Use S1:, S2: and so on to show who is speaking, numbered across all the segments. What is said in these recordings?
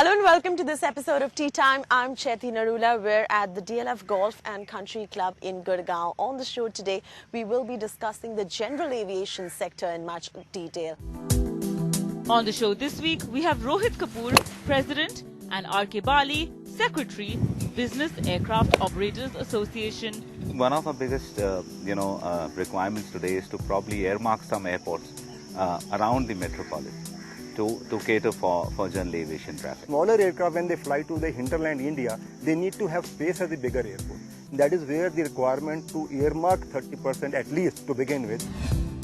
S1: Hello and welcome to this episode of Tea Time. I'm Chaiti Narula. We're at the DLF Golf and Country Club in Gurgaon. On the show today, we will be discussing the general aviation sector in much detail.
S2: On the show this week, we have Rohit Kapur, President, and R.K. Bali, Secretary, Business Aircraft Operators Association.
S3: One of our biggest, requirements today is to probably earmark some airports around the metropolis to cater for general aviation traffic.
S4: Smaller aircraft, when they fly to the hinterland India, they need to have space at the bigger airport. That is where the requirement to earmark 30% at least to begin with.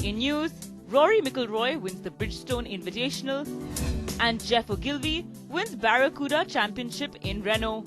S2: In news, Rory McIlroy wins the Bridgestone Invitational and Jeff Ogilvy wins Barracuda Championship in Renault.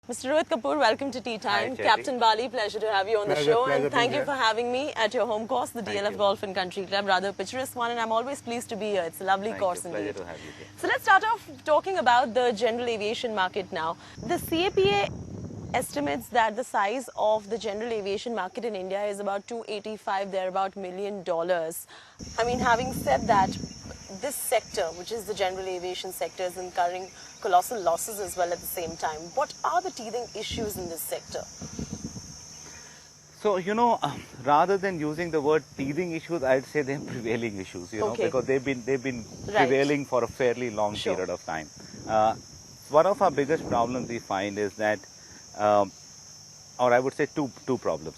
S1: Mr. Rohit Kapur, welcome to Tea Time.
S3: Hi,
S1: Captain Bali, pleasure to have you on the show.
S4: Pleasure
S1: And thank
S4: being
S1: you for
S4: here.
S1: having me at your home course, the
S3: Thank
S1: DLF
S3: you.
S1: Golf and Country Club. Rather picturesque one, and I'm always pleased to be here. It's a lovely course
S3: Pleasure
S1: indeed.
S3: to have you here.
S1: So let's start off talking about the general aviation market now. The CAPA estimates that the size of the general aviation market in India is about $285 million. I mean, having said that, this sector, which is the general aviation sector, is incurring colossal losses as well at the same time. What are the teething issues in this sector?
S3: So, rather than using the word teething issues, I'd say they're prevailing issues,
S1: Okay.
S3: because they've been
S1: Right.
S3: prevailing for a fairly long
S1: Sure.
S3: period of time. One of our biggest problems we find is that, or I would say two problems.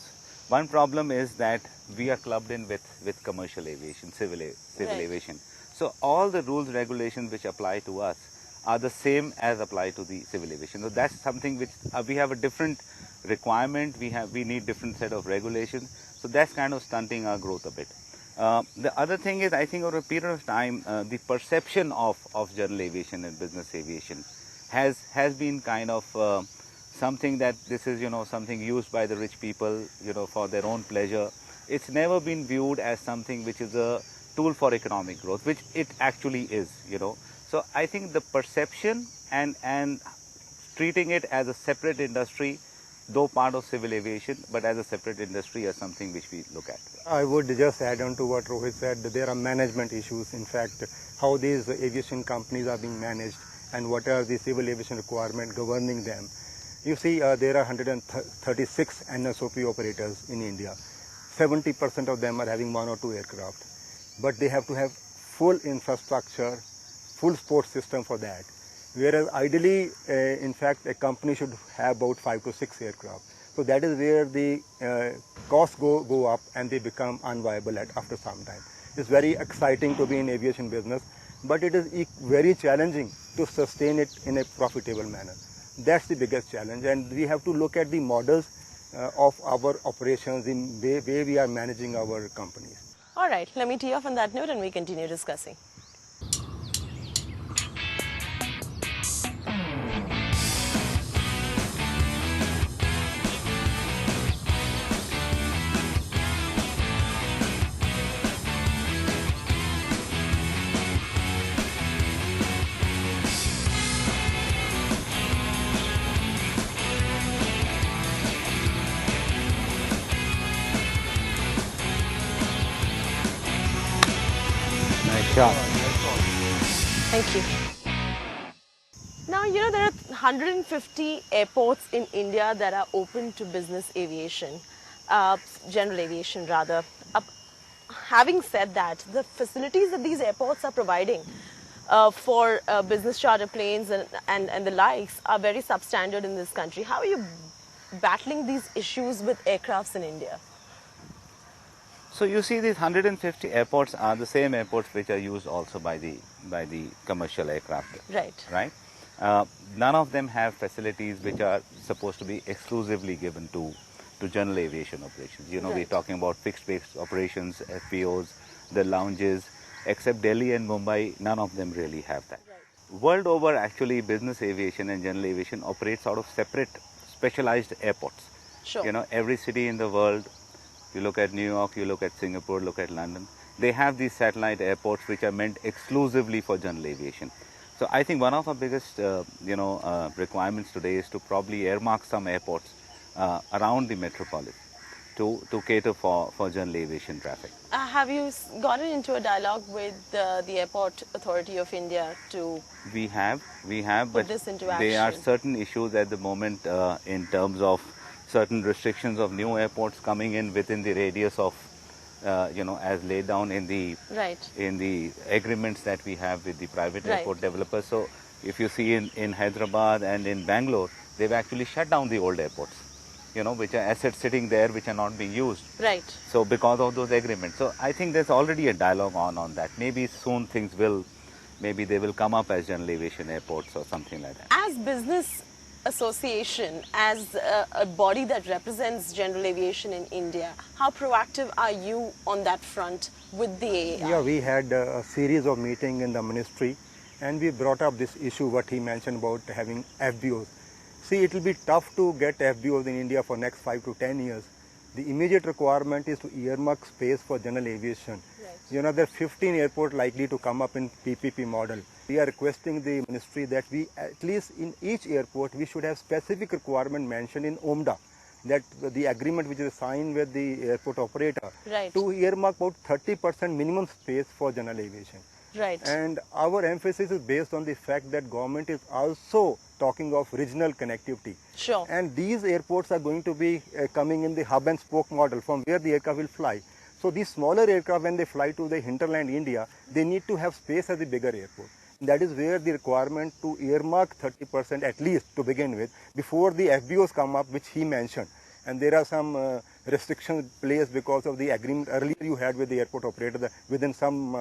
S3: One problem is that we are clubbed in with commercial aviation, civil
S1: Right.
S3: aviation. So all the rules, regulations which apply to us are the same as apply to the civil aviation. So that's something which we have a different requirement. We need different set of regulations. So that's kind of stunting our growth a bit. The other thing is, I think over a period of time, the perception of general aviation and business aviation has been kind of something that this is something used by the rich people for their own pleasure. It's never been viewed as something which is a tool for economic growth, which it actually is. So I think the perception and treating it as a separate industry, though part of civil aviation, but as a separate industry, is something which we look at.
S4: I would just add on to what Rohit said, that there are management issues. In fact, how these aviation companies are being managed and what are the civil aviation requirements governing them. You see, there are 136 NSOP operators in India. 70% of them are having one or two aircraft. But they have to have full infrastructure, full support system for that. Whereas ideally, in fact, a company should have about 5 to 6 aircraft. So that is where the costs go up and they become unviable after some time. It's very exciting to be in aviation business, but it is very challenging to sustain it in a profitable manner. That's the biggest challenge, and we have to look at the models of our operations in the way we are managing our companies.
S1: All right, let me tee off on that note and we continue discussing.
S3: Sure.
S1: Thank you. Now, you know, there are 150 airports in India that are open to business aviation, general aviation rather. Having said that, the facilities that these airports are providing for business charter planes and the likes are very substandard in this country. How are you battling these issues with aircrafts in India?
S3: So you see, these 150 airports are the same airports which are used also by the commercial aircraft.
S1: Right.
S3: Right. None of them have facilities which are supposed to be exclusively given to general aviation operations. You know,
S1: Right.
S3: we're talking about fixed base operations, FPOs, the lounges. Except Delhi and Mumbai, none of them really have that.
S1: Right.
S3: World over, actually, business aviation and general aviation operates out of separate specialized airports.
S1: Sure.
S3: You know, every city in the world, you look at New York, you look at Singapore, look at London, they have these satellite airports which are meant exclusively for general aviation. So I think one of our biggest, requirements today is to probably earmark some airports around the metropolis to cater for general aviation traffic.
S1: Have you gotten into a dialogue with the Airport Authority of India to
S3: We have,
S1: put
S3: but
S1: this into
S3: there are
S1: action?
S3: certain issues at the moment in terms of certain restrictions of new airports coming in within the radius of, as laid down in the
S1: Right.
S3: agreements that we have with the private
S1: Right.
S3: airport developers. So if you see in Hyderabad and in Bangalore, they've actually shut down the old airports, which are assets sitting there which are not being used.
S1: Right.
S3: So because of those agreements. So I think there's already a dialogue on that. Maybe soon maybe they will come up as general aviation airports or something like that.
S1: As business association, as a body that represents general aviation in India, how proactive are you on that front with the AAI?
S4: Yeah, we had a series of meetings in the ministry and we brought up this issue what he mentioned about having FBOs. See, it will be tough to get FBOs in India for next 5 to 10 years. The immediate requirement is to earmark space for general aviation.
S1: Right.
S4: You know, there are 15 airports likely to come up in PPP model. We are requesting the ministry that we, at least in each airport, we should have specific requirement mentioned in OMDA, that the agreement which is signed with the airport operator,
S1: Right.
S4: to earmark about 30% minimum space for general aviation.
S1: Right.
S4: And our emphasis is based on the fact that government is also talking of regional connectivity.
S1: Sure.
S4: And these airports are going to be coming in the hub and spoke model from where the aircraft will fly. So these smaller aircraft, when they fly to the hinterland India, they need to have space at the bigger airport. That is where the requirement to earmark 30% at least to begin with before the FBOs come up, which he mentioned. And there are some restrictions placed because of the agreement earlier you had with the airport operator that within some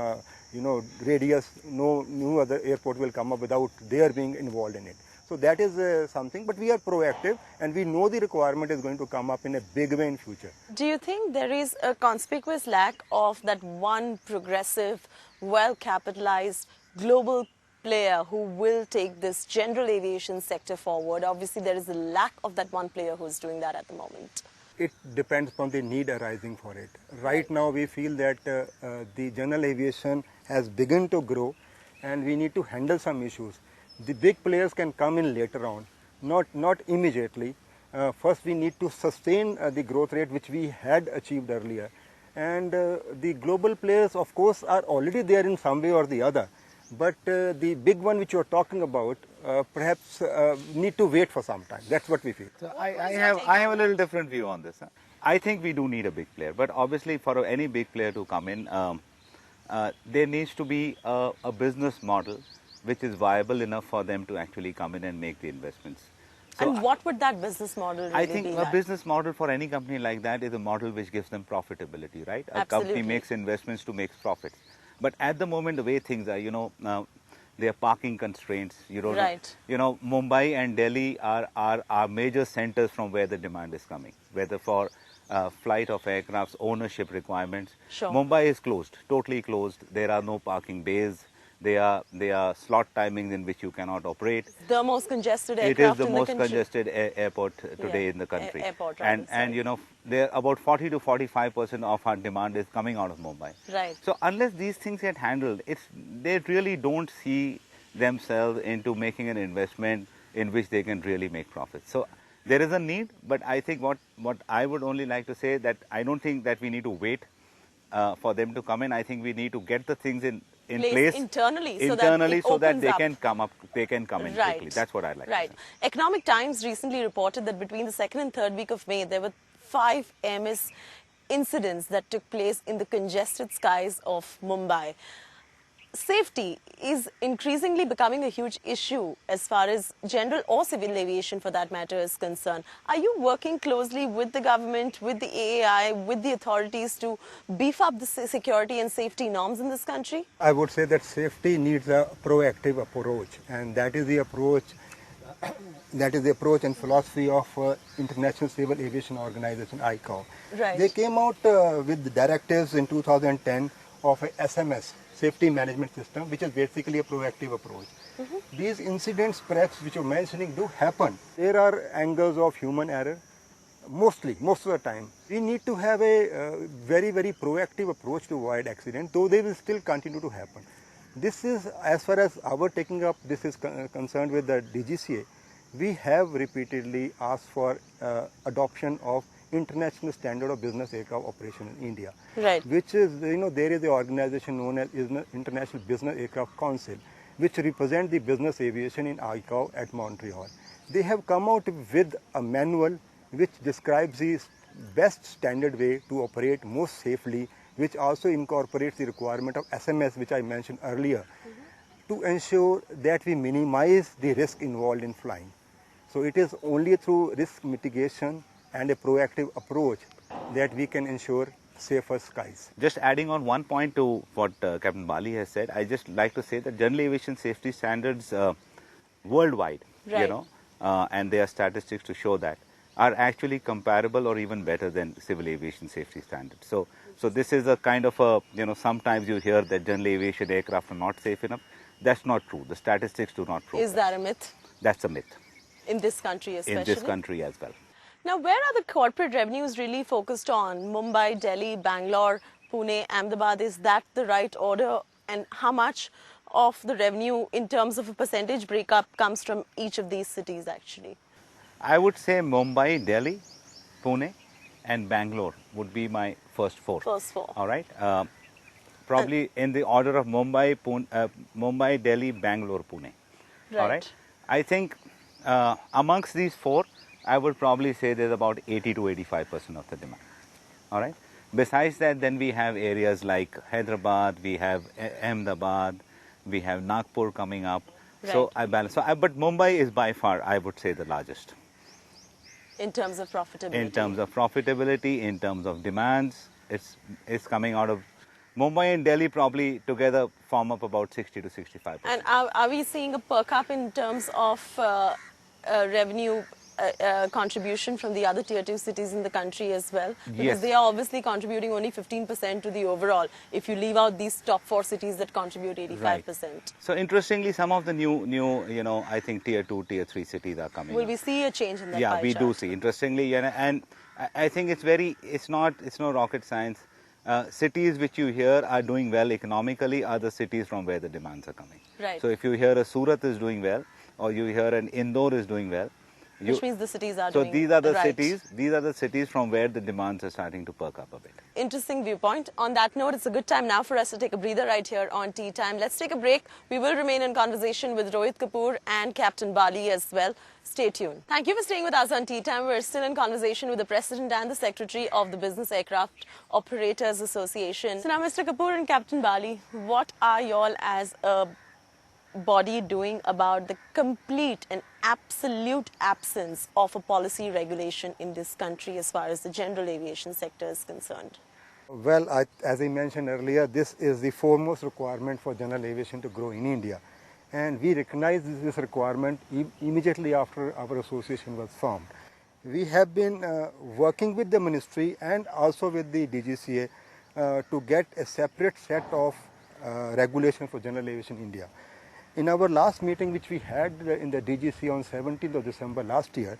S4: radius, no other airport will come up without their being involved in it. So that is something, but we are proactive and we know the requirement is going to come up in a big way in future.
S1: Do you think there is a conspicuous lack of that one progressive, well-capitalized global player who will take this general aviation sector forward? Obviously, there is a lack of that one player who is doing that at the moment.
S4: It depends upon the need arising for it. Right now, we feel that the general aviation has begun to grow and we need to handle some issues. The big players can come in later on, not immediately. First, we need to sustain the growth rate which we had achieved earlier. And the global players, of course, are already there in some way or the other. But the big one which you are talking about, perhaps need to wait for some time. That's what we feel.
S3: So I have a little different view on this. I think we do need a big player, but obviously for any big player to come in, there needs to be a business model which is viable enough for them to actually come in and make the investments. So
S1: And what would that business model really
S3: I think
S1: be
S3: a
S1: like?
S3: business model for any company like that is a model which gives them profitability, right? A
S1: Absolutely.
S3: company makes investments to make profits. But at the moment, the way things are, there are parking constraints.
S1: Right.
S3: Mumbai and Delhi are major centers from where the demand is coming, whether for flight of aircrafts, ownership requirements.
S1: Sure.
S3: Mumbai is closed, totally closed. There are no parking bays. They are slot timings in which you cannot operate.
S1: The most congested
S3: It
S1: aircraft
S3: is the
S1: in
S3: most
S1: the country.
S3: congested airport today
S1: Yeah,
S3: in the country.
S1: airport, rather,
S3: and there about 40 to 45% of our demand is coming out of Mumbai.
S1: Right.
S3: So unless these things get handled, they really don't see themselves into making an investment in which they can really make profits. So there is a need, but I think what I would only like to say that I don't think that we need to wait for them to come in. I think we need to get the things in in place
S1: internally,
S3: so that they can come in quickly. That's what I like.
S1: Right.
S3: To say.
S1: Economic Times recently reported that between the 2nd and 3rd week of May, there were 5 MS incidents that took place in the congested skies of Mumbai. Safety is increasingly becoming a huge issue as far as general or civil aviation for that matter is concerned. Are you working closely with the government, with the AAI, with the authorities to beef up the security and safety norms in this country?
S4: I would say that safety needs a proactive approach, and that is the approach and philosophy of International Civil Aviation Organization, ICAO.
S1: Right.
S4: They came out with the directives in 2010 of a SMS, Safety Management System, which is basically a proactive approach. These incidents, perhaps, which you're mentioning, do happen. There are angles of human error, most of the time. We need to have a very, very proactive approach to avoid accident, though they will still continue to happen. This is, as far as our taking up this is concerned with the DGCA, we have repeatedly asked for adoption of international standard of business aircraft operation in India.
S1: Right.
S4: Which is, there is an organization known as International Business Aircraft Council, which represents the business aviation in ICAO at Montreal. They have come out with a manual which describes the best standard way to operate most safely, which also incorporates the requirement of SMS, which I mentioned earlier, to ensure that we minimize the risk involved in flying. So it is only through risk mitigation and a proactive approach that we can ensure safer skies.
S3: Just adding on one point to what Captain Bali has said, I just like to say that general aviation safety standards worldwide,
S1: right.
S3: And there are statistics to show that, are actually comparable or even better than civil aviation safety standards. So this is a kind of a, sometimes you hear that general aviation aircraft are not safe enough. That's not true. The statistics do not prove
S1: Is that a myth?
S3: That's a myth.
S1: In this country especially?
S3: In this country as well.
S1: Now, where are the corporate revenues really focused on? Mumbai, Delhi, Bangalore, Pune, Ahmedabad, is that the right order? And how much of the revenue in terms of a percentage breakup comes from each of these cities actually?
S3: I would say Mumbai, Delhi, Pune and Bangalore would be my first four.
S1: First four.
S3: All right. Probably in the order of Mumbai, Mumbai, Delhi, Bangalore, Pune.
S1: Right.
S3: All right. I think amongst these four, I would probably say there's about 80 to 85% of the demand. All right. Besides that, then we have areas like Hyderabad, we have Ahmedabad, we have Nagpur coming up.
S1: Right.
S3: So I balance. But Mumbai is by far, I would say, the largest.
S1: In terms of profitability?
S3: In terms of profitability, in terms of demands, it's coming out of Mumbai and Delhi probably together form up about 60 to 65%.
S1: And are we seeing a perk up in terms of revenue contribution from the other tier 2 cities in the country as well? Because
S3: yes.
S1: They are obviously contributing only 15% to the overall, if you leave out these top 4 cities that contribute 85%.
S3: Right. So interestingly, some of the new, I think tier 2, tier 3 cities are coming.
S1: Will we see a change in that
S3: Yeah,
S1: pie
S3: we
S1: chart?
S3: do see. Interestingly, and I think it's no rocket science. Cities which you hear are doing well economically are the cities from where the demands are coming.
S1: Right.
S3: So if you hear a Surat is doing well, or you hear an Indore is doing well,
S1: which means the cities are
S3: so
S1: doing
S3: these are the
S1: right.
S3: These are the cities from where the demands are starting to perk up a bit.
S1: Interesting viewpoint. On that note, it's a good time now for us to take a breather right here on Tea Time. Let's take a break. We will remain in conversation with Rohit Kapur and Captain Bali as well. Stay tuned. Thank you for staying with us on Tea Time. We're still in conversation with the President and the Secretary of the Business Aircraft Operators Association. So now, Mr. Kapur and Captain Bali, what are y'all as a body doing about the complete and absolute absence of a policy regulation in this country as far as the general aviation sector is concerned?
S4: Well, as I mentioned earlier, this is the foremost requirement for general aviation to grow in India. And we recognized this requirement immediately after our association was formed. We have been working with the ministry and also with the DGCA to get a separate set of regulations for general aviation in India. In our last meeting, which we had in the DGCA on 17th of December last year,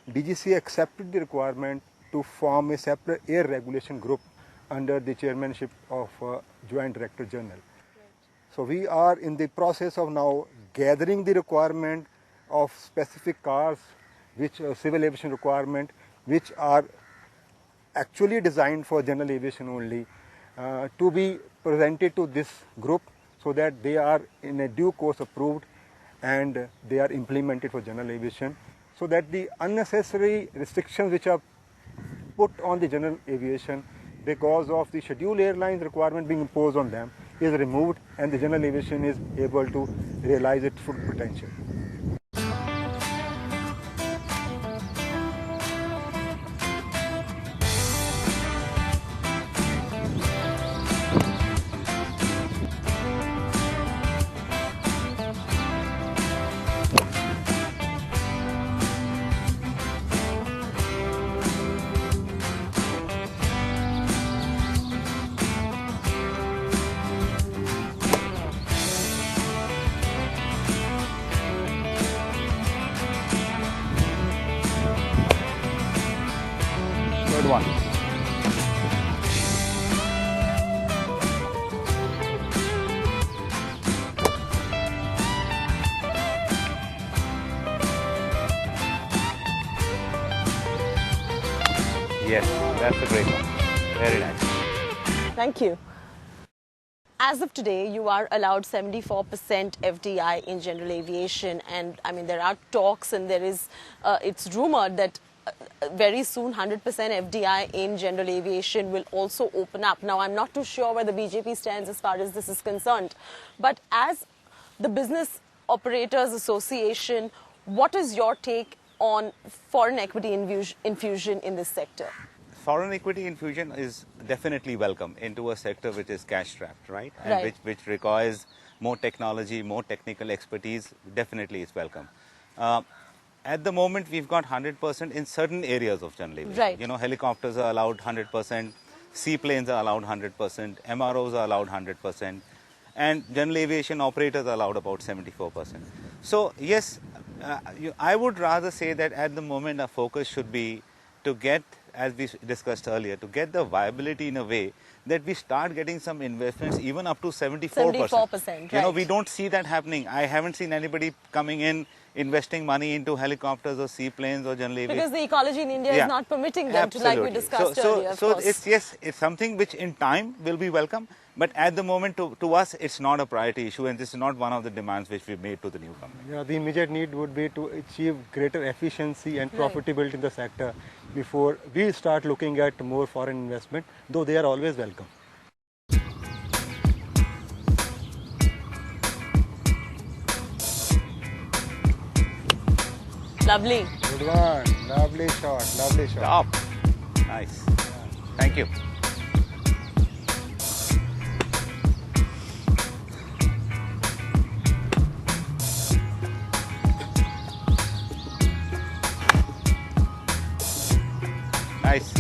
S4: DGCA accepted the requirement to form a separate air regulation group under the chairmanship of Joint Director General. So we are in the process of now gathering the requirement of specific cars, which civil aviation requirement, which are actually designed for general aviation only, to be presented to this group so that they are in a due course approved and they are implemented for general aviation, so that the unnecessary restrictions which are put on the general aviation because of the scheduled airlines requirement being imposed on them is removed, and the general aviation is able to realize its full potential.
S3: Good one. Yes, that's a great one. Very nice.
S1: Thank you. As of today, you are allowed 74% FDI in general aviation, and I mean there are talks, and there is it's rumored that very soon 100% FDI in general aviation will also open up. Now, I'm not too sure where the BJP stands as far as this is concerned, but as the Business Operators Association, what is your take on foreign equity infusion in this sector?
S3: Foreign equity infusion is definitely welcome into a sector which is cash strapped, right? And
S1: Right.
S3: which requires more technology, more technical expertise. Definitely is welcome. At the moment, we've got 100% in certain areas of general aviation.
S1: Right.
S3: You know, helicopters are allowed 100%, seaplanes are allowed 100%, MROs are allowed 100%, and general aviation operators are allowed about 74%. So yes, I would rather say that at the moment our focus should be to get, as we discussed earlier, to get the viability in a way that we start getting some investments even up to 74%.
S1: 74%,
S3: You know,
S1: right.
S3: we don't see that happening. I haven't seen anybody coming in investing money into helicopters or seaplanes or general aviation.
S1: Because the ecology in India
S3: Yeah.
S1: is not permitting them to, like we
S3: Absolutely.
S1: discussed
S3: so,
S1: earlier, of
S3: so
S1: course.
S3: it's, yes, it's something which in time will be welcome, but at the moment to us it's not a priority issue, and this is not one of the demands which we made to the new government.
S4: Yeah, the immediate need would be to achieve greater efficiency and
S1: Right.
S4: profitability in the sector before we start looking at more foreign investment, though they are always welcome.
S1: Lovely.
S4: Good one. Lovely shot. Lovely shot.
S3: Stop. Nice. Thank you. Nice.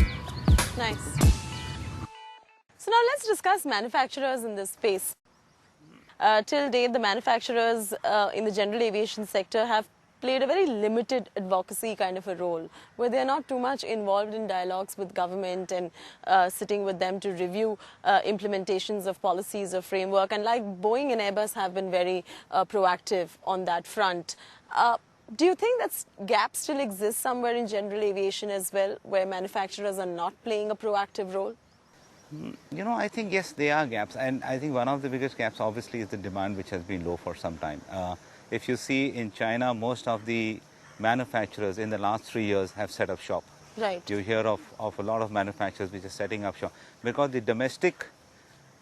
S1: Nice. So now let's discuss manufacturers in this space. Till date, the manufacturers in the general aviation sector have played a very limited advocacy kind of a role, where they're not too much involved in dialogues with government and sitting with them to review implementations of policies or framework. And like Boeing and Airbus have been very proactive on that front. Do you think that gap still exists somewhere in general aviation as well, where manufacturers are not playing a proactive role?
S3: You know, I think, yes, there are gaps. And I think one of the biggest gaps, obviously, is the demand, which has been low for some time. If you see in China, most of the manufacturers in the last 3 years have set up shop.
S1: Right.
S3: You hear of a lot of manufacturers which are setting up shop because the domestic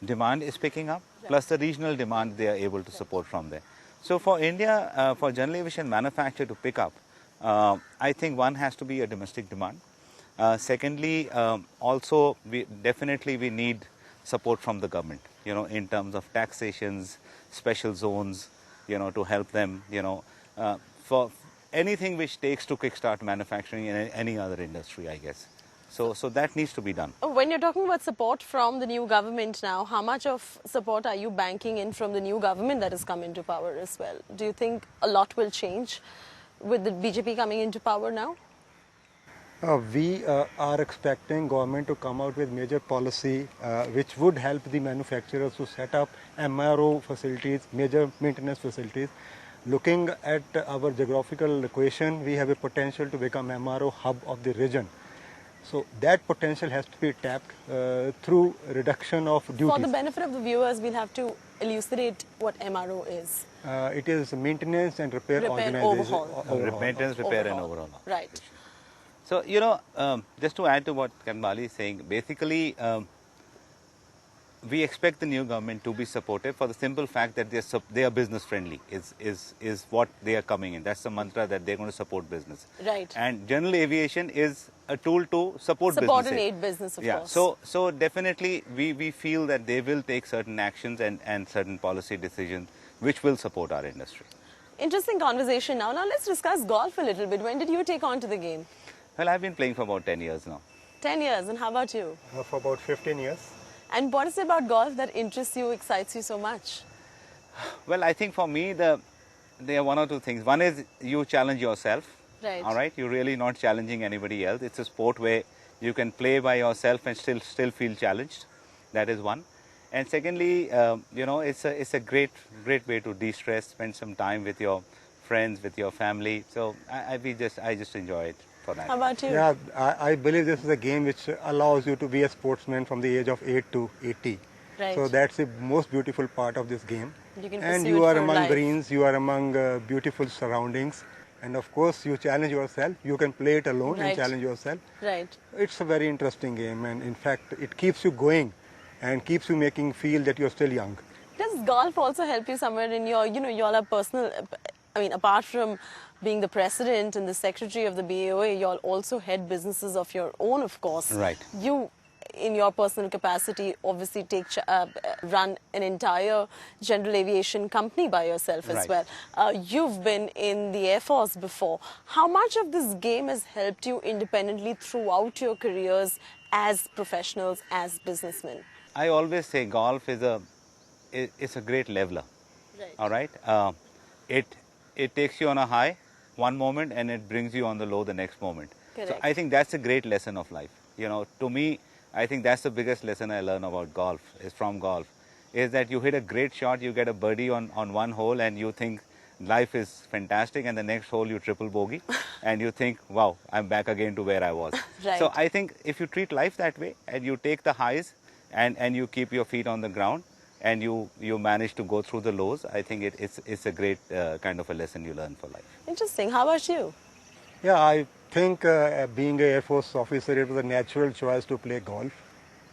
S3: demand is picking up, plus the regional demand they are able to support from there. So for India, for general aviation manufacture to pick up, I think one has to be a domestic demand. Secondly, also we need support from the government, you know, in terms of taxations, special zones, you know, to help them, you know, for anything which takes to kickstart manufacturing in any other industry, I guess. So that needs to be done.
S1: When you're talking about support from the new government now, how much of support are you banking in from the new government that has come into power as well? Do you think a lot will change with the BJP coming into power now?
S4: We are expecting government to come out with major policy which would help the manufacturers to set up MRO facilities, major maintenance facilities. Looking at our geographical location, we have a potential to become MRO hub of the region. So that potential has to be tapped through reduction of duties.
S1: For the benefit of the viewers, we'll have to elucidate what MRO is.
S4: It is maintenance and repair, organization.
S1: Overhaul.
S3: Maintenance, repair and overall.
S1: Right.
S3: So, just to add to what Kanbali is saying, basically, we expect the new government to be supportive for the simple fact that they are business friendly is what they are coming in. That's the mantra, that they're going to support business.
S1: Right.
S3: And general aviation is a tool to support business.
S1: Support and aid business, of course.
S3: So definitely we feel that they will take certain actions and certain policy decisions which will support our industry.
S1: Interesting conversation now. Now let's discuss golf a little bit. When did you take on to the game?
S3: Well, I've been playing for about 10 years now.
S1: 10 years. And how about you?
S4: For about 15 years.
S1: And what is it about golf that interests you, excites you so much?
S3: Well, I think for me, there are one or two things. One is you challenge yourself.
S1: Right.
S3: All right. You're really not challenging anybody else. It's a sport where you can play by yourself and still feel challenged. That is one. And secondly, it's a great way to de-stress, spend some time with your friends, with your family. So I just enjoy it for that.
S1: How about you?
S4: Yeah, I believe this is a game which allows you to be a sportsman from the age of 8 to 80.
S1: Right.
S4: So that's the most beautiful part of this game.
S1: You can
S4: And
S1: pursue
S4: you
S1: it
S4: are
S1: for
S4: among
S1: life.
S4: greens, you are among beautiful surroundings. And of course, you challenge yourself. You can play it alone
S1: Right.
S4: and challenge yourself.
S1: Right.
S4: It's a very interesting game, and in fact, it keeps you going and keeps you making feel that you're still young.
S1: Does golf also help you somewhere in your, you all are personal, I mean, apart from being the president and the secretary of the BAOA, you all also head businesses of your own, of course.
S3: Right.
S1: You, in your personal capacity, obviously run an entire general aviation company by yourself as
S3: Right.
S1: well. You've been in the Air Force before. How much of this game has helped you independently throughout your careers as professionals, as businessmen?
S3: I always say golf is a great leveler.
S1: Right.
S3: All right. It takes you on a high one moment and it brings you on the low the next moment.
S1: Correct.
S3: So I think that's a great lesson of life. To me, I think that's the biggest lesson I learn about golf is that you hit a great shot, you get a birdie on one hole and you think life is fantastic, and the next hole you triple bogey and you think, wow, I'm back again to where I was.
S1: Right.
S3: So I think if you treat life that way and you take the highs and you keep your feet on the ground and you manage to go through the lows, I think it's a great kind of a lesson you learn for life.
S1: Interesting. How about you?
S4: Yeah, I think being an Air Force officer, it was a natural choice to play golf.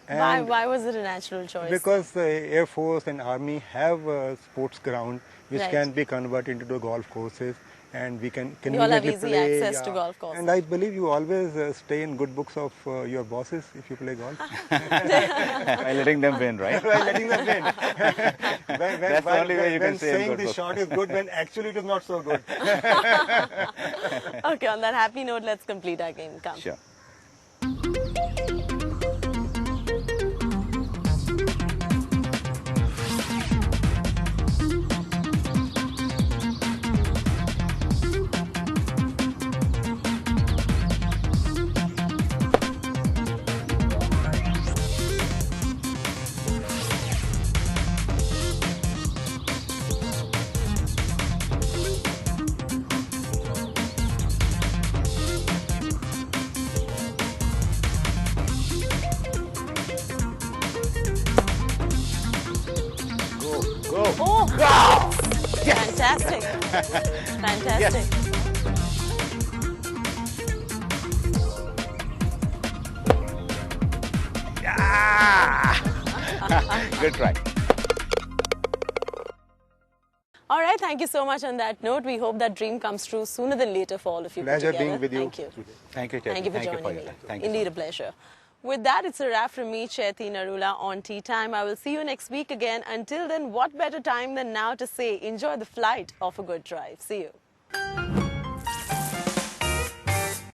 S4: And
S1: Why was it a natural choice?
S4: because the Air Force and Army have a sports ground which
S1: Right.
S4: can be converted into golf courses, and we can
S1: You all have
S4: conveniently
S1: easy
S4: play.
S1: access to golf courses.
S4: And I believe you always stay in good books of your bosses if you play golf.
S3: By letting them win, right?
S4: By letting them win.
S3: That's the only way you can say in
S4: saying
S3: good
S4: the
S3: books.
S4: shot is good when actually it is not so good.
S1: Okay, on that happy note, let's complete our game. Come.
S3: Sure. Go.
S1: Oh, fantastic. Fantastic.
S3: Good try.
S1: All right, thank you so much on that note. We hope that dream comes true sooner than later for all of you. put
S4: Pleasure
S1: together.
S4: being with you.
S1: Thank you.
S3: Thank you, Chaiti.
S1: Thank you for joining
S3: your
S1: me.
S3: time. Thank you so
S1: Indeed
S3: much.
S1: a pleasure. With that, it's a wrap from me, Chaiti Narula, on Tea Time. I will see you next week again. Until then, what better time than now to say enjoy the flight of a good drive. See you.